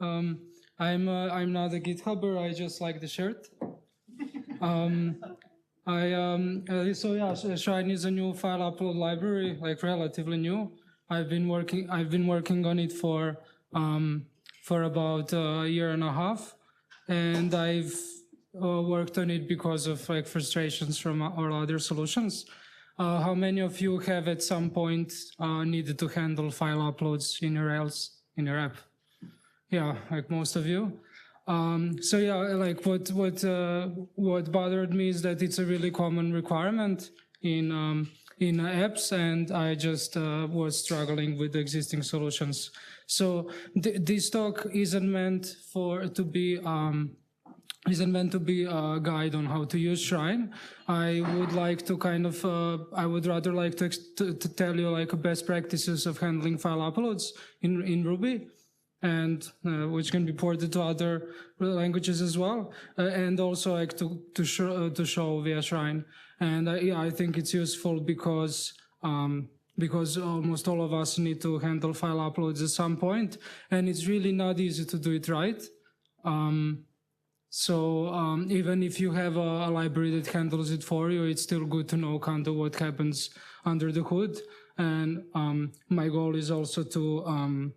I'm not a GitHubber. I just like the shirt. Shrine is a new file upload library, like relatively new. I've been working on it for about a year and a half, and I've worked on it because of like frustrations from our other solutions. How many of you have at some point needed to handle file uploads in your Rails, in your app? Yeah, like most of you. So yeah, like what bothered me is that it's a really common requirement in apps, and I just was struggling with the existing solutions. So this talk isn't meant to be a guide on how to use Shrine. I would like to kind of, I would rather like to tell you like best practices of handling file uploads in Ruby, and which can be ported to other languages as well, and also like to show via Shrine. And yeah, I think it's useful because almost all of us need to handle file uploads at some point, and it's really not easy to do it right. Even if you have a library that handles it for you, it's still good to know kind of what happens under the hood. And my goal is also to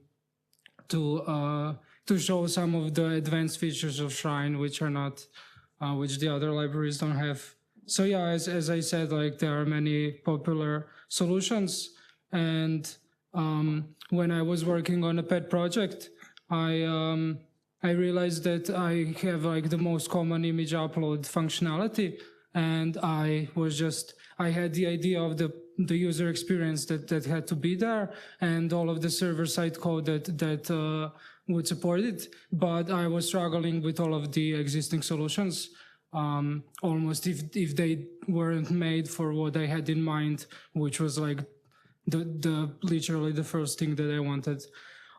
show some of the advanced features of Shrine, which are not, which the other libraries don't have. So yeah, as I said, like there are many popular solutions, and when I was working on a pet project, I realized that I have like the most common image upload functionality, and I had the idea of the user experience that had to be there, and all of the server-side code that would support it, but I was struggling with all of the existing solutions, almost if they weren't made for what I had in mind, which was like literally the first thing that I wanted.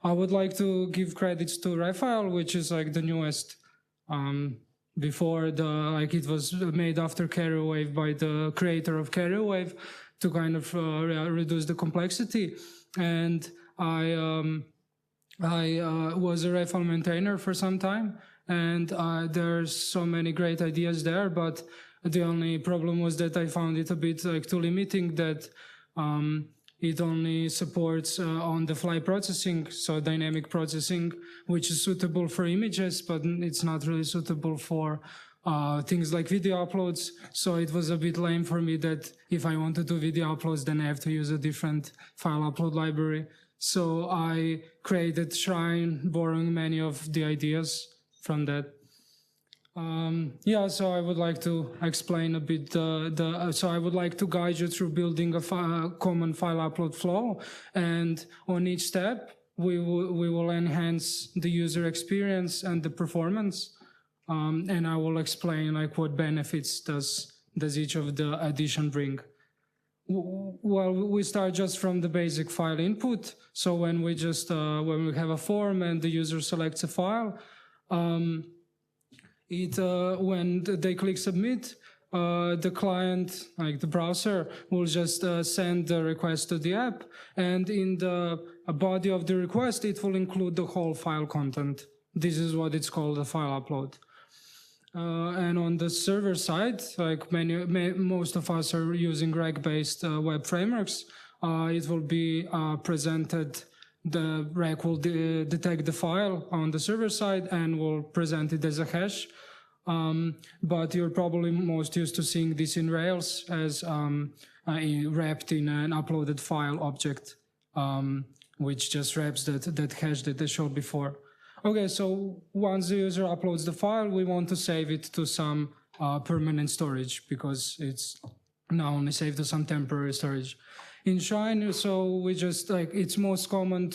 I would like to give credits to Raphael, which is like the newest, it was made after Carrier Wave by the creator of Carrier Wave to kind of reduce the complexity. And I was a Raphael maintainer for some time, and there's so many great ideas there, but the only problem was that I found it a bit like too limiting, that it only supports on-the-fly processing, so dynamic processing, which is suitable for images, but it's not really suitable for things like video uploads. So it was a bit lame for me that if I want to do video uploads, then I have to use a different file upload library. So I created Shrine, borrowing many of the ideas from that. So I would like to explain a bit so I would like to guide you through building a common file upload flow, and on each step we will enhance the user experience and the performance, and I will explain like what benefits does each of the addition bring. Well, we start just from the basic file input. So when we have a form and the user selects a file, when they click submit, the client, like the browser, will just send the request to the app, and in the body of the request, it will include the whole file content. This is what it's called, a file upload. And on the server side, like most of us are using Rack-based web frameworks, it will be presented. The Rack will detect the file on the server side and will present it as a hash. But you're probably most used to seeing this in Rails as wrapped in an uploaded file object, which just wraps that hash that I showed before. Okay, so once the user uploads the file, we want to save it to some permanent storage, because it's now only saved to some temporary storage. In Shrine, so we just it's most convenient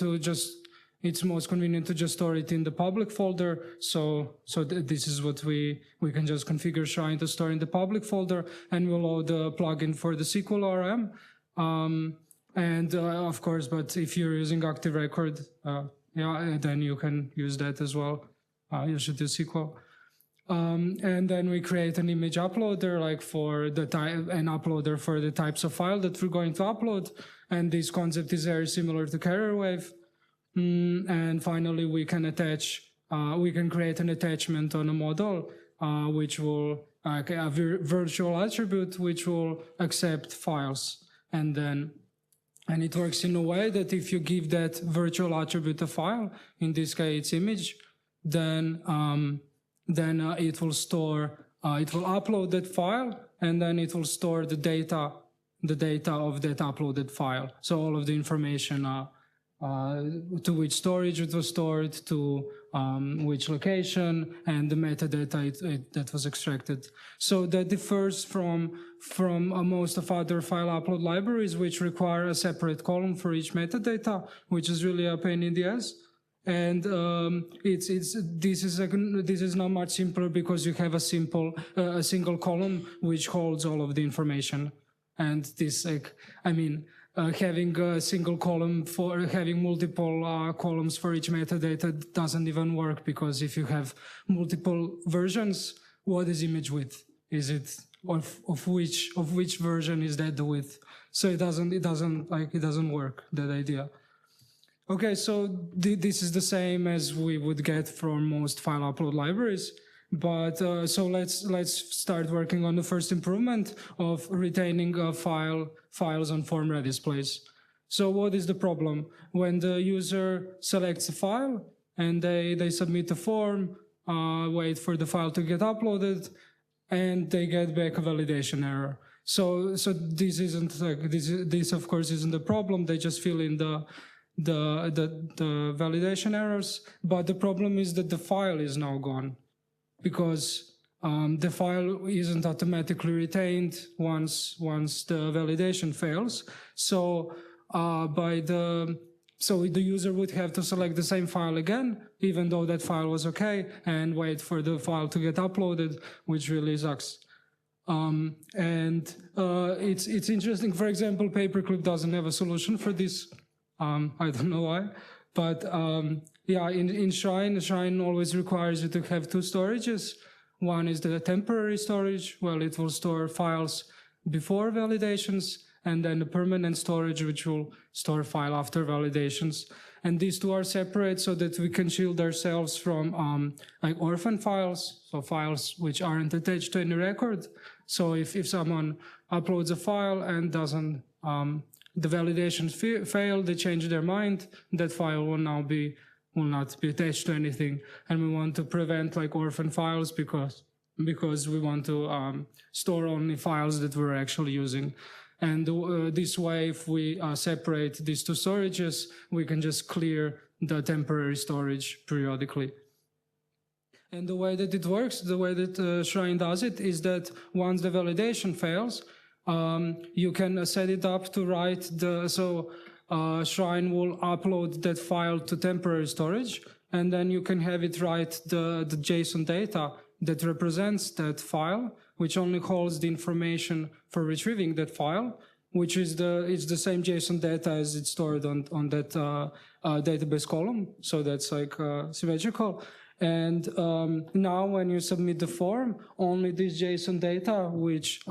to just store it in the public folder. So this is what we can just configure Shrine to store in the public folder, and we'll load the plugin for the SQL RM. Of course, but if you're using Active Record, then you can use that as well. You should use SQL. And then we create an image uploader, like for the type, an uploader for the types of file that we're going to upload. And this concept is very similar to Carrier Wave. And finally, we can attach we can create an attachment on a model, which will a virtual attribute which will accept files, and it works in a way that if you give that virtual attribute a file, in this case image, then it will store, it will upload that file, and then it will store the data of that uploaded file. So all of the information to which storage it was stored, to which location, and the metadata that was extracted. So that differs from most of other file upload libraries, which require a separate column for each metadata, which is really a pain in the ass. And this is not much simpler because you have a single column which holds all of the information. And this, having a single column for having multiple columns for each metadata doesn't even work, because if you have multiple versions, what is image width? Is it of which version is that the width? So it doesn't work, that idea. Okay, so this is the same as we would get from most file upload libraries. But so let's start working on the first improvement of retaining files on form Redis place. So what is the problem? When the user selects a file and they submit a form, wait for the file to get uploaded, and they get back a validation error. So this isn't this of course isn't the problem. They just fill in the validation errors, but the problem is that the file is now gone, because the file isn't automatically retained once the validation fails. So the user would have to select the same file again, even though that file was okay, and wait for the file to get uploaded, which really sucks. It's interesting. For example, Paperclip doesn't have a solution for this. I don't know why, but yeah, in Shrine always requires you to have two storages. One is the temporary storage, well, it will store files before validations, and then the permanent storage, which will store file after validations. And these two are separate so that we can shield ourselves from like orphan files, so files which aren't attached to any record. So if someone uploads a file and doesn't, the validations fail, they change their mind, that file will not be attached to anything. And we want to prevent like orphan files because we want to store only files that we're actually using. And this way, if we separate these two storages, we can just clear the temporary storage periodically. And the way that it works, the way that Shrine does it, is that once the validation fails, you can set it up to write Shrine will upload that file to temporary storage, and then you can have it write the JSON data that represents that file, which only holds the information for retrieving that file, which is it's the same JSON data as it's stored on that database column. So that's like symmetrical. And now when you submit the form, only this JSON data, which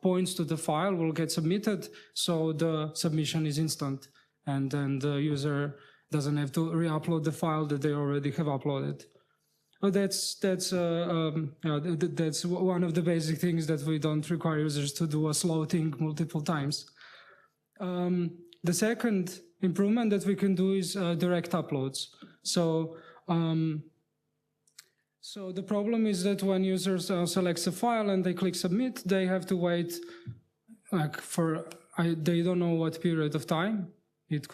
points to the file, will get submitted. So the submission is instant. And then the user doesn't have to re-upload the file that they already have uploaded. Well, that's one of the basic things that we don't require users to do a slow thing multiple times. The second improvement that we can do is direct uploads. So the problem is that when users select a file and they click submit, they have to wait like they don't know what period of time. It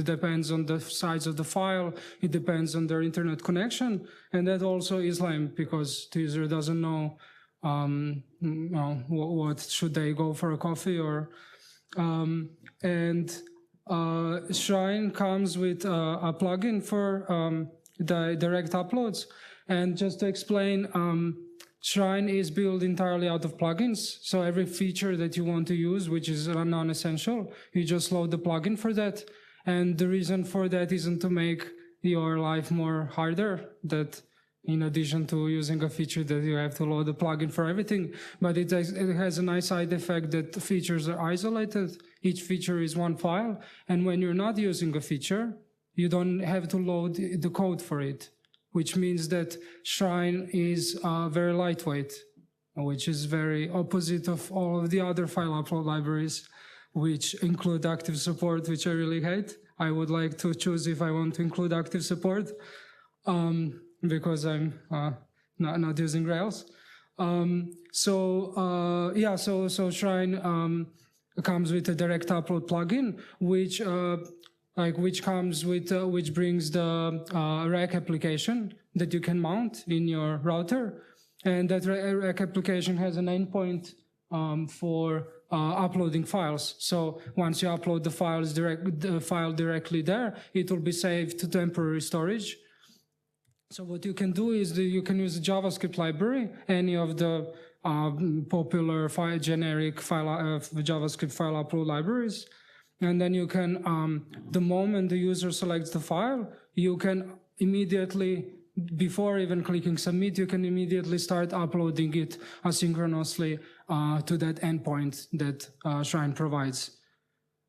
depends on the size of the file, it depends on their internet connection, and that also is lame because the user doesn't know, what should they go for a coffee or, Shrine comes with a plugin for the direct uploads. And just to explain, Shrine is built entirely out of plugins. So every feature that you want to use, which is non-essential, you just load the plugin for that. And the reason for that isn't to make your life more harder, that in addition to using a feature that you have to load the plugin for everything, but it has a nice side effect that the features are isolated. Each feature is one file. And when you're not using a feature, you don't have to load the code for it, which means that Shrine is very lightweight, which is very opposite of all of the other file upload libraries, which include active support, which I really hate. I would like to choose if I want to include active support, because I'm not using Rails. So Shrine comes with a direct upload plugin, which brings the rack application that you can mount in your router, and that rack application has an endpoint for uploading files. So once you upload the file directly there, it will be saved to temporary storage. So what you can do is you can use a JavaScript library, any of the popular generic JavaScript file upload libraries, and then you can, the moment the user selects the file, you can immediately, before even clicking submit, you can immediately start uploading it asynchronously to that endpoint that Shrine provides.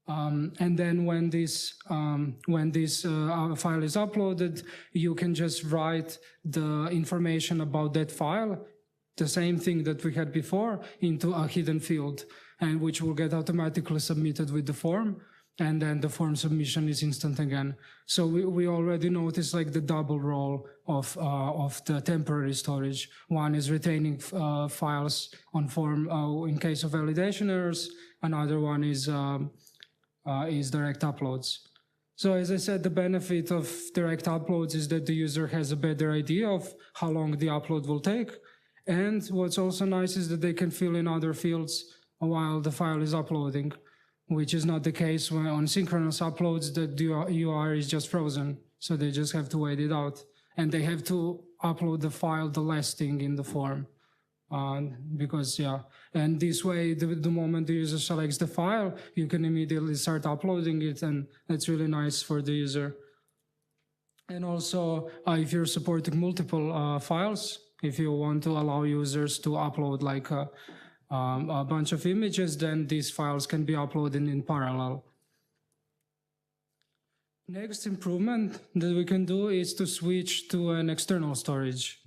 And then when this file is uploaded, you can just write the information about that file, the same thing that we had before, into a hidden field, and which will get automatically submitted with the form, and then the form submission is instant again. So we already noticed like the double role of the temporary storage. One is retaining files on form in case of validation errors. Another one is direct uploads. So as I said, the benefit of direct uploads is that the user has a better idea of how long the upload will take. And what's also nice is that they can fill in other fields while the file is uploading, which is not the case when on synchronous uploads that the URL is just frozen. So they just have to wait it out. And they have to upload the file, the last thing in the form. And this way, the moment the user selects the file, you can immediately start uploading it, and that's really nice for the user. And also, if you're supporting multiple files, if you want to allow users to upload like a bunch of images, then these files can be uploaded in parallel. Next improvement that we can do is to switch to an external storage.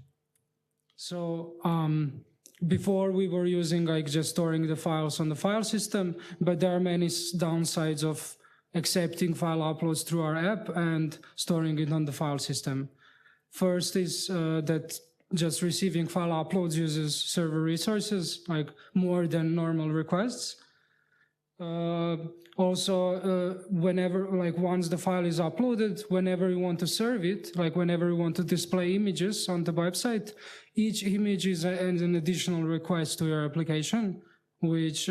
So before we were using like just storing the files on the file system, but there are many downsides of accepting file uploads through our app and storing it on the file system. First is that just receiving file uploads uses server resources, like more than normal requests. Whenever, like once the file is uploaded, whenever you want to serve it, like whenever you want to display images on the website, each image is an additional request to your application, which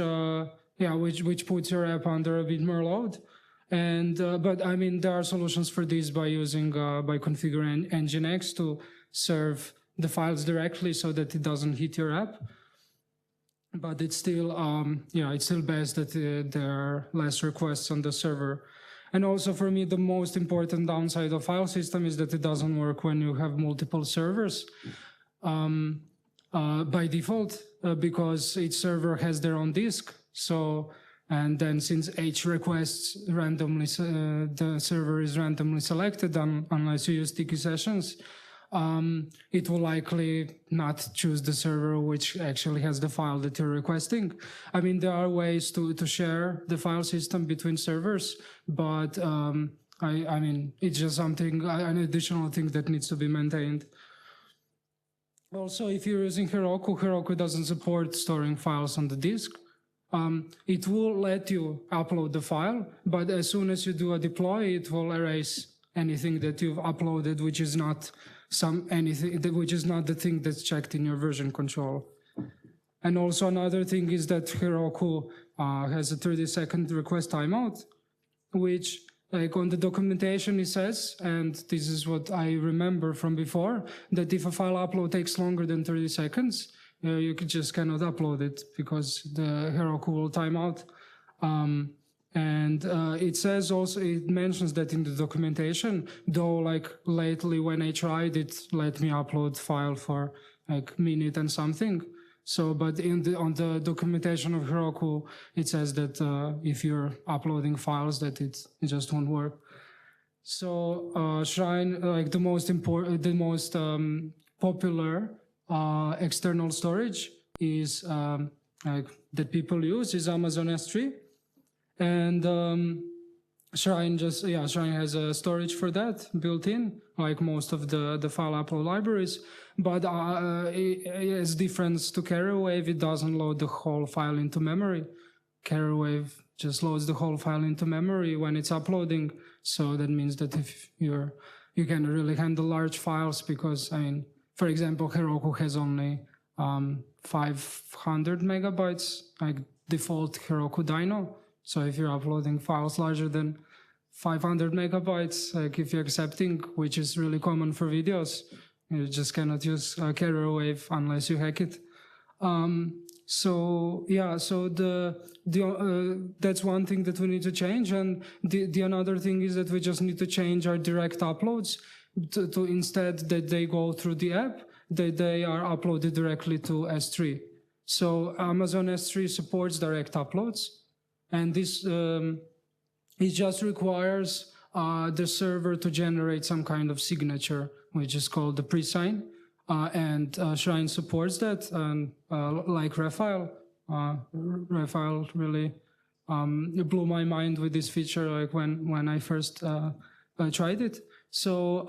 puts your app under a bit more load. And but I mean, there are solutions for this by using by configuring Nginx to serve the files directly so that it doesn't hit your app. But it's still, it's still best that there are less requests on the server. And also for me, the most important downside of file system is that it doesn't work when you have multiple servers by default, because each server has their own disk. So, and then since each requests randomly, the server is randomly selected unless you use sticky sessions, it will likely not choose the server which actually has the file that you're requesting. I mean, there are ways to share the file system between servers, but I mean, it's just something, an additional thing that needs to be maintained. Also, if you're using Heroku, Heroku doesn't support storing files on the disk. It will let you upload the file, but as soon as you do a deploy, it will erase anything that you've uploaded, which is not which is not the thing that's checked in your version control. And also another thing is that Heroku has a 30-second request timeout, which like on the documentation it says, and this is what I remember from before, that if a file upload takes longer than 30 seconds, you just cannot upload it because the Heroku will time out. And it says also, it mentions that in the documentation, though like lately when I tried, it let me upload file for like minute and something. So, but on the documentation of Heroku, it says that if you're uploading files, that it just won't work. So Shrine, like the most popular external storage is like that people use is Amazon S3, and Shrine Shrine has a storage for that built in, like most of the file upload libraries. But it has difference to CarrierWave. It doesn't load the whole file into memory. CarrierWave just loads the whole file into memory when it's uploading. So that means that if you can really handle large files, because I mean, for example, Heroku has only 500 megabytes, like default Heroku Dyno. So if you're uploading files larger than 500 megabytes, like if you're accepting, which is really common for videos, you just cannot use CarrierWave unless you hack it. So that's one thing that we need to change, and the another thing is that we just need to change our direct uploads to instead that they go through the app, that they are uploaded directly to S3. So Amazon S3 supports direct uploads, and this it just requires the server to generate some kind of signature, which is called the pre-sign. And Shrine supports that, and like Refile. Refile really blew my mind with this feature, like when I first tried it. So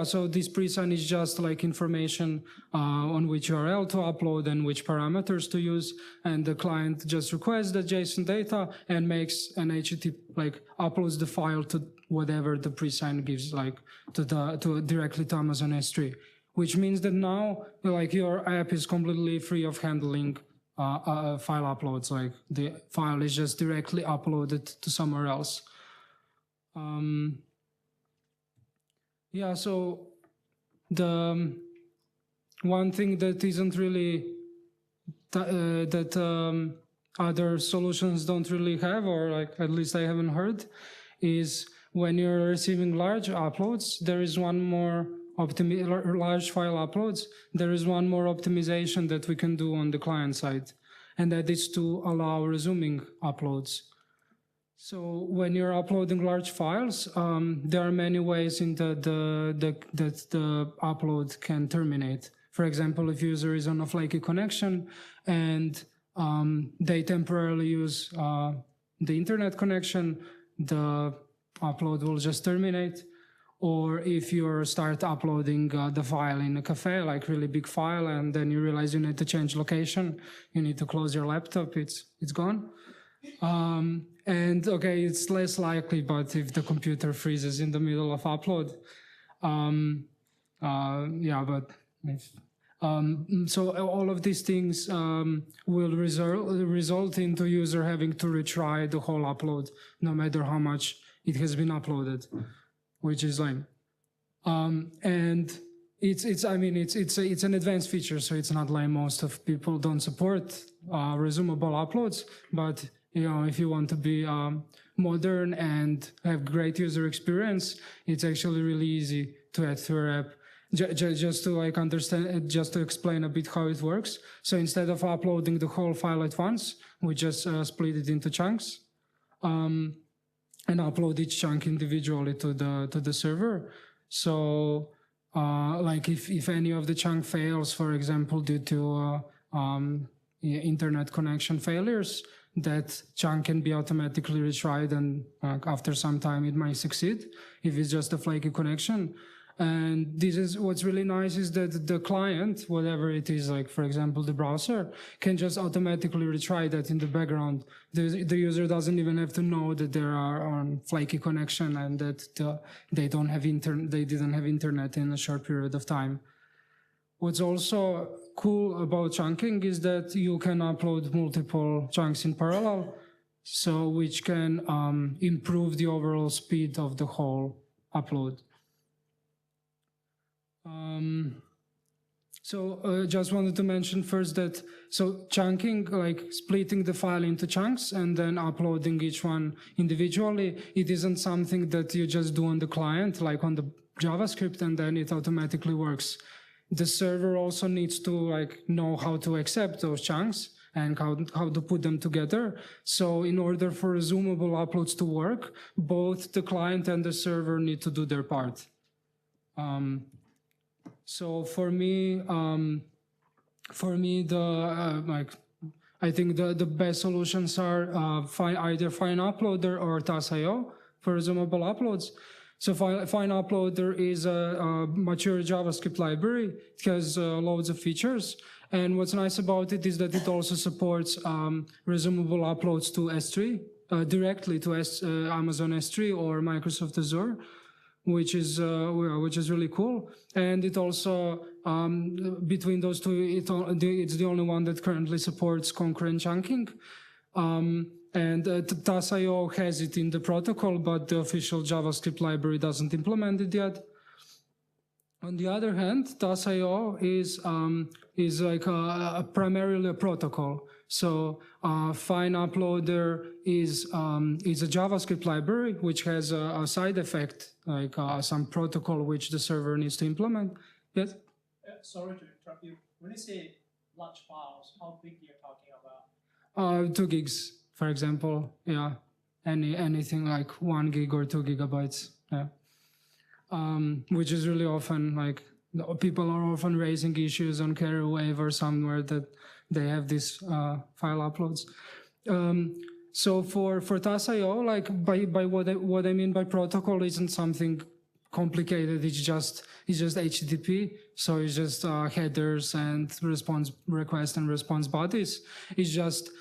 so this pre-sign is just like information on which URL to upload and which parameters to use, and the client just requests the JSON data and makes an HTTP, like uploads the file to whatever the pre-sign gives, like to directly to Amazon S3. Which means that now, like, your app is completely free of handling file uploads. Like, the file is just directly uploaded to somewhere else. So the one thing that isn't really other solutions don't really have, or like at least I haven't heard, is when you're receiving large uploads, there is one more large file uploads, there is one more optimization that we can do on the client side, and that is to allow resuming uploads. So when you're uploading large files, there are many ways in that the upload can terminate. For example, if user is on a flaky connection and they temporarily use the internet connection, the upload will just terminate. Or if you start uploading the file in a cafe, like really big file, and then you realize you need to change location, you need to close your laptop, it's gone. And okay, it's less likely, but if the computer freezes in the middle of upload, so all of these things will result into user having to retry the whole upload, no matter how much it has been uploaded, which is lame. And it's an advanced feature, so it's not lame. Most of people don't support resumable uploads, but if you want to be modern and have great user experience, it's actually really easy to add to your app. Just to just to explain a bit how it works. So instead of uploading the whole file at once, we just split it into chunks and upload each chunk individually to the server. So like if any of the chunk fails, for example, due to internet connection failures, that chunk can be automatically retried, and after some time it might succeed if it's just a flaky connection. And this is what's really nice, is that the client, whatever it is, like for example the browser, can just automatically retry that in the background. The user doesn't even have to know that they are on flaky connection and that they didn't have internet in a short period of time. What's also cool about chunking is that you can upload multiple chunks in parallel, so which can improve the overall speed of the whole upload. Just wanted to mention first that, so chunking, like splitting the file into chunks and then uploading each one individually, it isn't something that you just do on the client, like on the JavaScript, and then it automatically works. The server also needs to know how to accept those chunks, and how to put them together. So in order for resumable uploads to work, both the client and the server need to do their part. So for me, I think the best solutions are either FineUploader or TAS.io for resumable uploads. So FineUploader is a mature JavaScript library. It has loads of features. And what's nice about it is that it also supports resumable uploads to S3, directly to Amazon S3 or Microsoft Azure, which is really cool. And it also, between those two, it's the only one that currently supports concurrent chunking. And TAS.io has it in the protocol, but the official JavaScript library doesn't implement it yet. On the other hand, TAS.io is like primarily a protocol. So FineUploader is a JavaScript library which has a side effect, like some protocol which the server needs to implement. Yes? Sorry to interrupt you. When you say large files, how big you're talking about? 2 gigs. For example, yeah, anything like 1 gig or 2 gigabytes, yeah. Which is really often like people are often raising issues on CarrierWave or somewhere that they have these file uploads. So for TAS.io, like by what I mean by protocol isn't something complicated. It's just HTTP. So it's just headers and response request and response bodies. It's just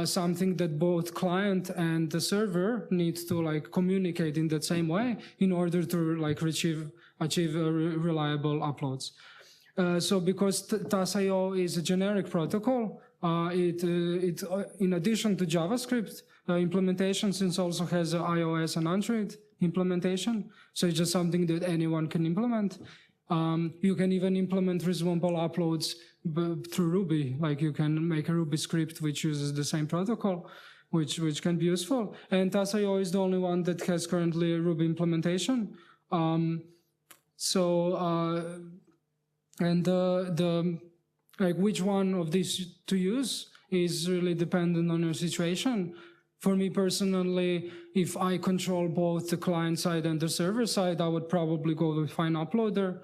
something that both client and the server need to like communicate in that same way in order to like achieve reliable uploads. So because TAS.io is a generic protocol, it in addition to JavaScript implementations, it also has iOS and Android implementation. So it's just something that anyone can implement. You can even implement resumable uploads through Ruby. Like you can make a Ruby script which uses the same protocol, which can be useful. And TAS.io is the only one that has currently a Ruby implementation. Like which one of these to use is really dependent on your situation. For me personally, if I control both the client side and the server side, I would probably go with FineUploader.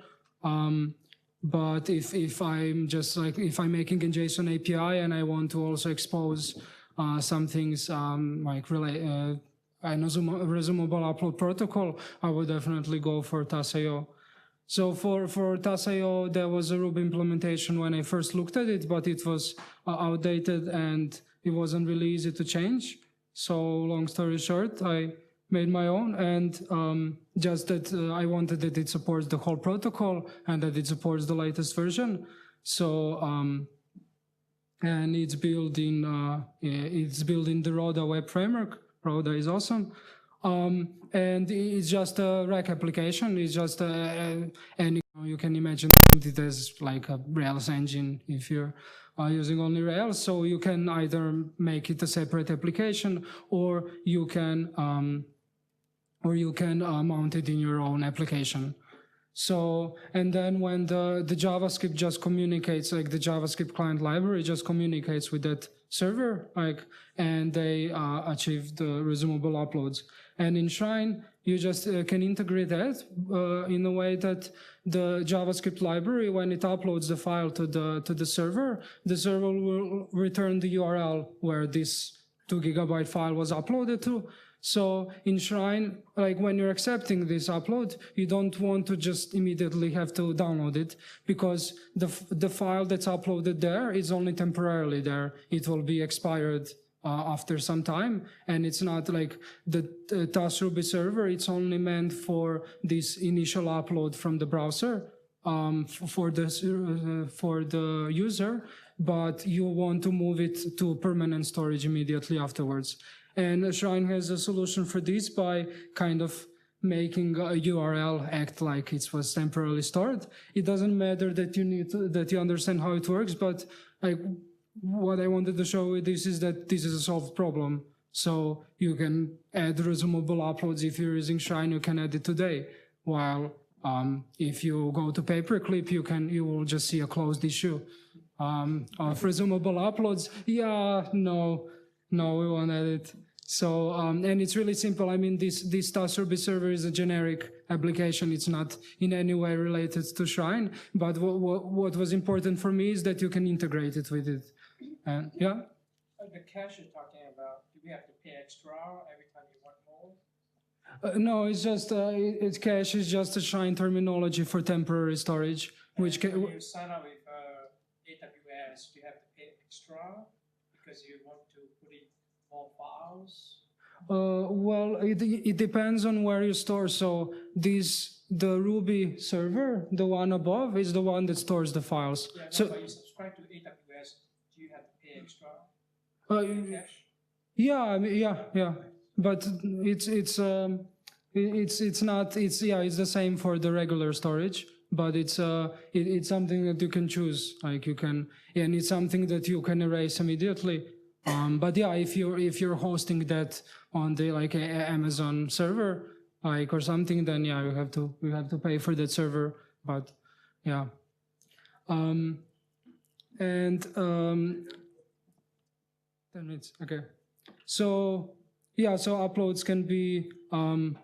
But if I'm just like, if I'm making a JSON API and I want to also expose some things like a resumable upload protocol, I would definitely go for TAS.io. So for TAS.io, there was a Ruby implementation when I first looked at it, but it was outdated and it wasn't really easy to change. So long story short, I made my own, and just that I wanted that it supports the whole protocol and that it supports the latest version. So and it's built in the Roda web framework. Roda is awesome. And it's just a Rack application. It's just and you can imagine it as like a Rails engine if you're using only Rails. So you can either make it a separate application, or you can mount it in your own application. So, and then when the JavaScript just communicates, like the JavaScript client library just communicates with that server, like, and they achieve the resumable uploads. And in Shrine, you just can integrate that in a way that the JavaScript library, when it uploads the file to the server will return the URL where this 2 gigabyte file was uploaded to. So in Shrine, like when you're accepting this upload, you don't want to just immediately have to download it, because the file that's uploaded there is only temporarily there. It will be expired after some time, and it's not like the TAS Ruby server. It's only meant for this initial upload from the browser for the user, but you want to move it to permanent storage immediately afterwards. And Shrine has a solution for this by kind of making a URL act like it was temporarily stored. It doesn't matter that you understand how it works, but like what I wanted to show with this is that this is a solved problem. So you can add resumable uploads. If you're using Shrine, you can add it today, while If you go to paperclip, you will just see a closed issue. Of resumable uploads, yeah, no, we won't edit. So, and it's really simple. I mean, this task service server is a generic application. It's not in any way related to Shrine. But what was important for me is that you can integrate it with it. And yeah. The cache you're talking about, do we have to pay extra every time you want more? No, it's just cache is just a Shrine terminology for temporary storage, which And when you sign up with AWS, do you have to pay extra because you want to put in more files? Well, it depends on where you store. So the Ruby server, the one above, is the one that stores the files. Yeah, no, So but you subscribe to AWS, do you have to pay extra cache? yeah, I mean, yeah, but it's not it's the same for the regular storage, but it's something that you can choose, like you can, and it's something that you can erase immediately. But yeah, if you're hosting that on the like Amazon server, like or something, then yeah, you have to pay for that server. But yeah, and 10 minutes, okay. So yeah, so uploads can be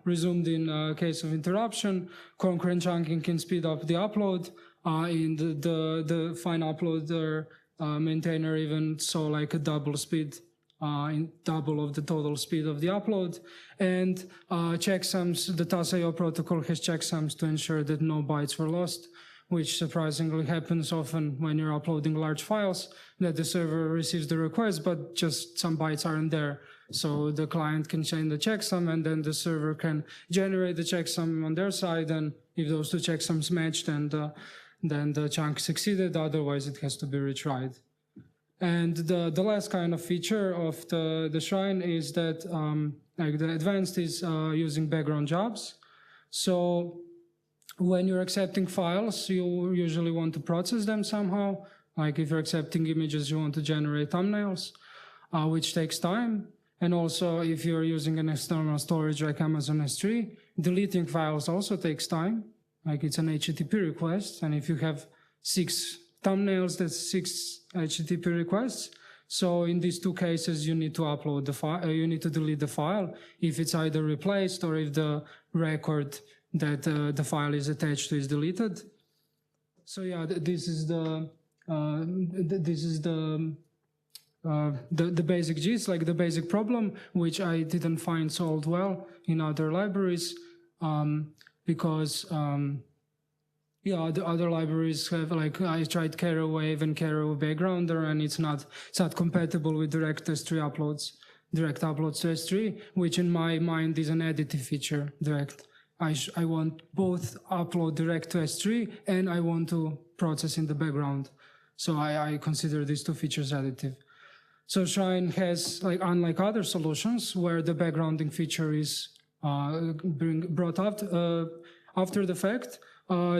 resumed in case of interruption. Concurrent chunking can speed up the upload. In the fine uploader maintainer even so like a double speed, in double of the total speed of the upload. And checksums, the TAS.io protocol has checksums to ensure that no bytes were lost, which surprisingly happens often when you're uploading large files, that the server receives the request, but just some bytes aren't there. So the client can change the checksum, and then the server can generate the checksum on their side, and if those two checksums match, then the chunk succeeded, otherwise it has to be retried. And the last kind of feature of the Shrine is that like the advanced is using background jobs. So when you're accepting files, you usually want to process them somehow. Like if you're accepting images, you want to generate thumbnails, which takes time. And also if you're using an external storage like Amazon S3, deleting files also takes time. Like it's an HTTP request. And if you have 6 thumbnails, that's 6 HTTP requests. So in these two cases, you need to upload the file, you need to delete the file if it's either replaced or if the record that the file is attached to is deleted. So yeah, this is the basic gist, like the basic problem, which I didn't find solved well in other libraries, because yeah, the other libraries have, like I tried CaroWave and Caro Backgrounder, and it's not compatible with direct S3 uploads, direct uploads to S3, which in my mind is an additive feature, direct. I want both upload direct to S3 and I want to process in the background. So I consider these two features additive. So Shrine has, like, unlike other solutions where the backgrounding feature is brought up after the fact,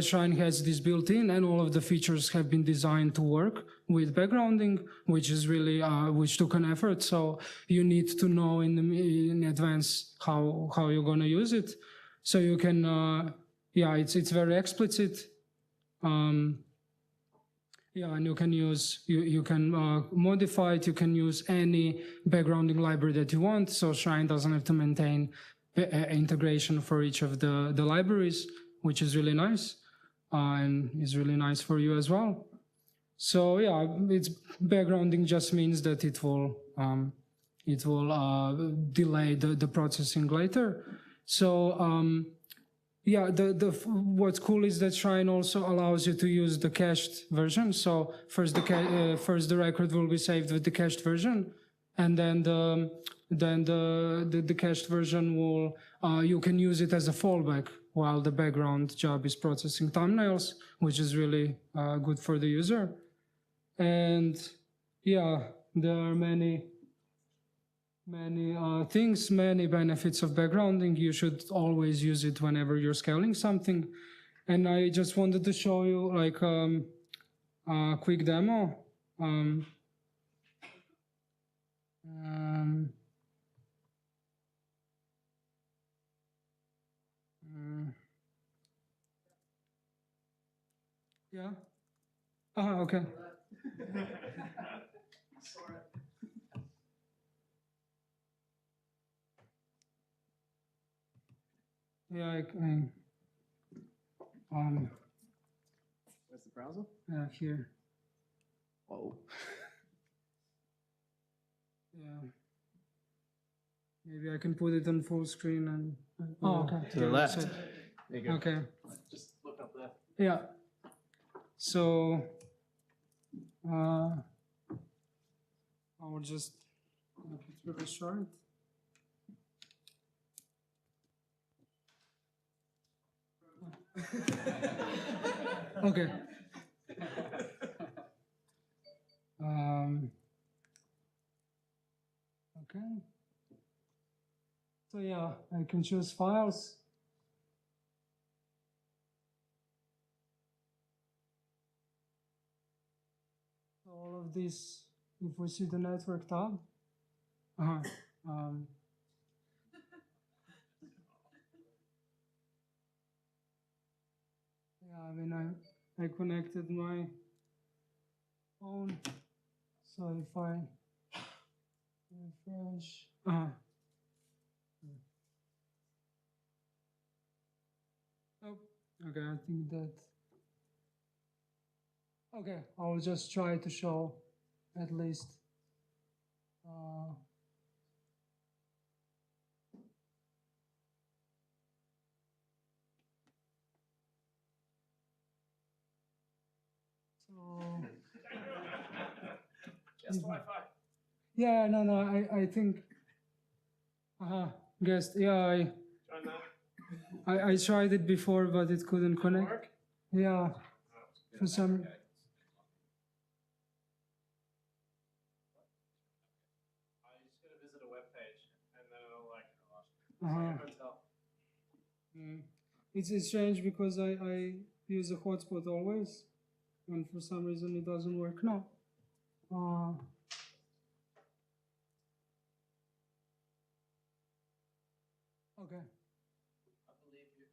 Shrine has this built in, and all of the features have been designed to work with backgrounding, which is really which took an effort. So you need to know in advance how you're going to use it. So you can, yeah, it's very explicit. Yeah, and you can use, you can modify it, you can use any backgrounding library that you want, so Shrine doesn't have to maintain integration for each of the libraries, which is really nice, and is really nice for you as well. So yeah, it's backgrounding just means that it will delay the processing later. So yeah, what's cool is that Shrine also allows you to use the cached version. So first the record will be saved with the cached version, and then the cached version will you can use it as a fallback while the background job is processing thumbnails, which is really good for the user. And yeah, there are many things, many benefits of backgrounding. You should always use it whenever you're scaling something. And I just wanted to show you like a quick demo. Yeah. Okay. Yeah, Where's the browser? here. Oh. Yeah. Maybe I can put it on full screen and. Oh, okay. To the Yeah, left. so- There you go. Okay. Just look up there. Yeah. So, I will just make it really short. Okay. Okay. So yeah, I can choose files. So all of this, if we see the network tab. Um, yeah, I mean, I connected my phone. So if I refresh, oh, okay, I think that. Okay, I'll just try to show at least. So. Just Wi-Fi. Yeah, no, I think. Guess, yeah, I tried it before, but it couldn't connect. Work? Yeah, for some. Okay. I'm just gonna visit a web page and then it'll like ask. Hotel. It's strange because I use a hotspot always, and for some reason it doesn't work now. Okay. I believe you. It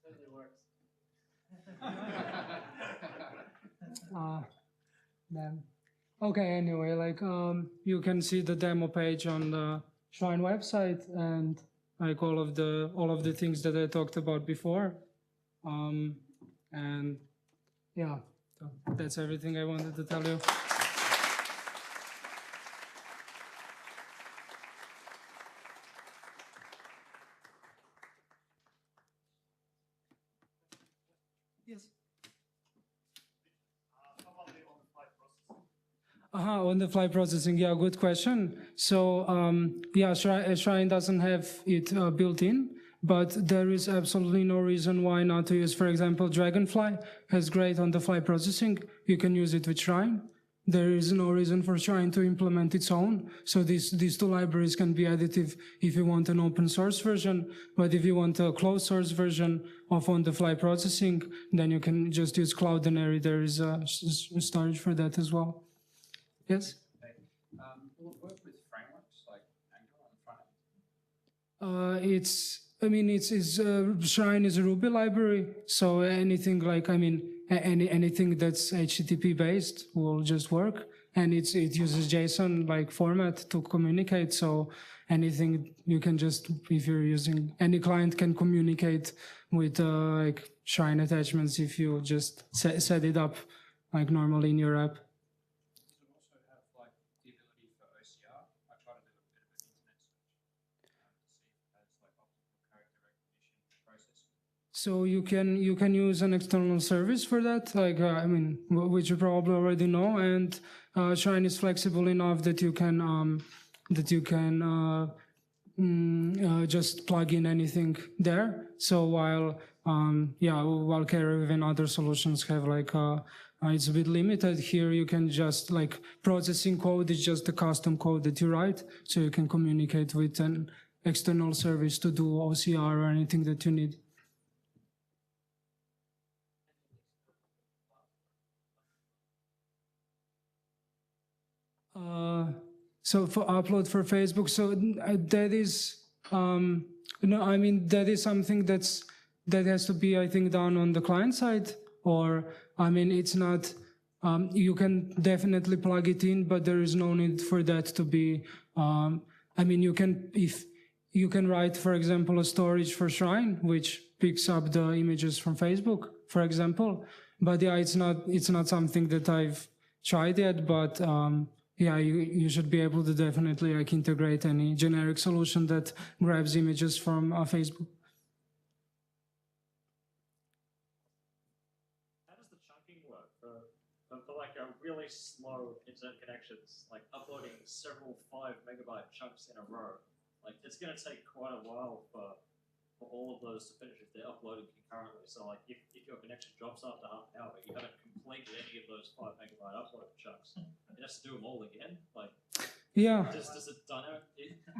totally works. Then. Okay, anyway, like you can see the demo page on the Shrine website and like all of the things that I talked about before. And yeah, so that's everything I wanted to tell you. Yes. On the flight processing, yeah, good question. So, yeah, Shrine doesn't have it built in, but there is absolutely no reason why not to use, for example, Dragonfly has great on the flight processing. You can use it with Shrine. There is no reason for Shrine to implement its own. So these two libraries can be additive if you want an open source version, but if you want a closed source version of on-the-fly processing, then you can just use Cloudinary. There is a storage for that as well. Yes? Will it work with frameworks like Angular on the front end? Shrine is a Ruby library, so anything like, anything that's HTTP based will just work, and it uses JSON like format to communicate. So anything you can just, if you're using any client, can communicate with like Shrine attachments if you just set it up like normally in your app. Does it also have like the ability for OCR? I tried to do a bit of an internet search to see if it has like optical character recognition processing. So you can use an external service for that, like which you probably already know, and Shrine is flexible enough that you can just plug in anything there. So while Caravan and other solutions have like it's a bit limited, here you can just like processing code is just the custom code that you write, so you can communicate with an external service to do OCR or anything that you need. So for upload for Facebook, so that is that is something that has to be, I think, done on the client side, or I mean, it's not, you can definitely plug it in, but there is no need for that to be, I mean, you can, if you can write, for example, a storage for Shrine, which picks up the images from Facebook, for example. But yeah, it's not something that I've tried yet, but yeah, you should be able to definitely like integrate any generic solution that grabs images from Facebook. How does the chunking work for like a really slow internet connections, like uploading several 5 megabyte chunks in a row? Like it's going to take quite a while for all of those to finish if they're uploaded concurrently. So like if your connection drops after half an hour, but you haven't completed any of those 5 megabyte upload chunks, it has to do them all again. Like, Yeah. does it dynamic?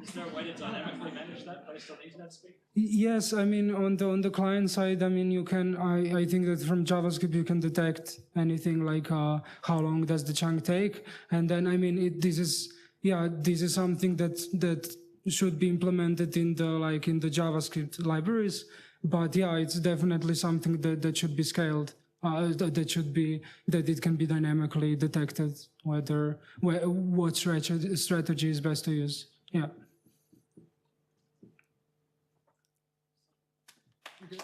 Is there a way to dynamically manage that based on internet speed? Yes, I mean on the client side, I mean you can. I think that from JavaScript you can detect anything like how long does the chunk take, and then I mean this is something that should be implemented in the JavaScript libraries. But yeah, it's definitely something that should be scaled. That it can be dynamically detected what strategy is best to use. Yeah. Okay.